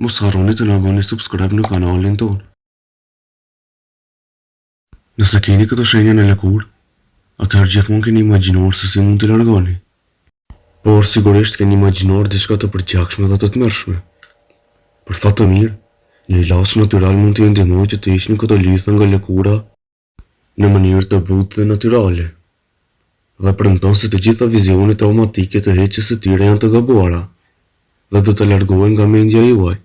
mos harroni të na bëni subscribe në kanalin tonë. Nëse keni këtë shenjë në lëkurë, atëherë gjithmonë keni imagjinuar se si mund t'i largoni. Por sigurisht keni imagjinuar diçka të përgjithshme dhe të tmerrshme. Për fat të mirë, një ilaç natyral mund t'i ndihmojë që të hiqni këto lythe nga lëkura në mënyrë të butë dhe natyrale. Dhe premton se të gjitha vizionet automatike të heqjes së tyre janë të gabuara dhe do të largohen nga mendja juaj.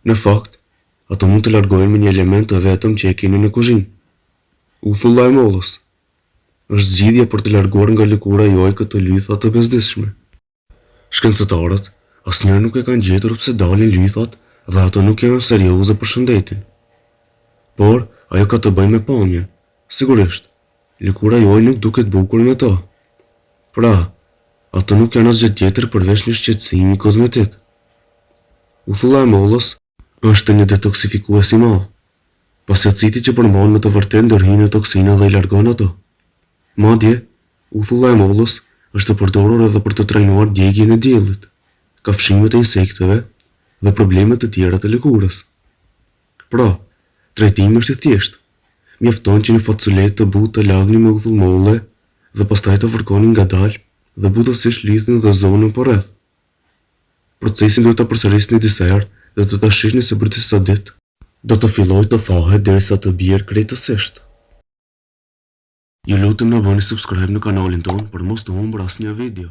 Në fakt, ato mund të largohen me një element të vetëm që e keni në kuzhinë. Uthulla e mollës është zgjidhja për të larguar nga lëkura juaj këto lytha të bezdishme. Shkencëtarët asnjëherë nuk e kanë gjetur pse dalin lythat dhe ato nuk janë serioze për shëndetin. Por ajo ka të bëjë me pamjen. Sigurisht, lëkura juaj nuk duket bukur me to. Pra, ato nuk janë asgjë tjetër përveç një shqetësimi kozmetik. Uthulla e mollës është një detoksifikues i madh, pasi acidi që përmban në të vërtetë ndërhyjnë toksina dhe i largon ato. Madje, uthulla e mollës është e përdorur edhe për të trajnuar djegjen e diellit, kafshimet e insekteve dhe problemet të tjera të lëkurës. Pra, trajtimi është i thjeshtë. Mjafton që një faculet të butë të lagni me uthull molle dhe pastaj të fërkoni ngadalë dhe butësisht lythin dhe zonën përreth. Procesin do ta përsërisni disa herë dhe do ta shihni se për disa ditë do të fillojë të thahet derisa të bjerë krejtësisht. Ju lutem na bëni subscribe në kanalin tonë për mos të humbur asnjë video.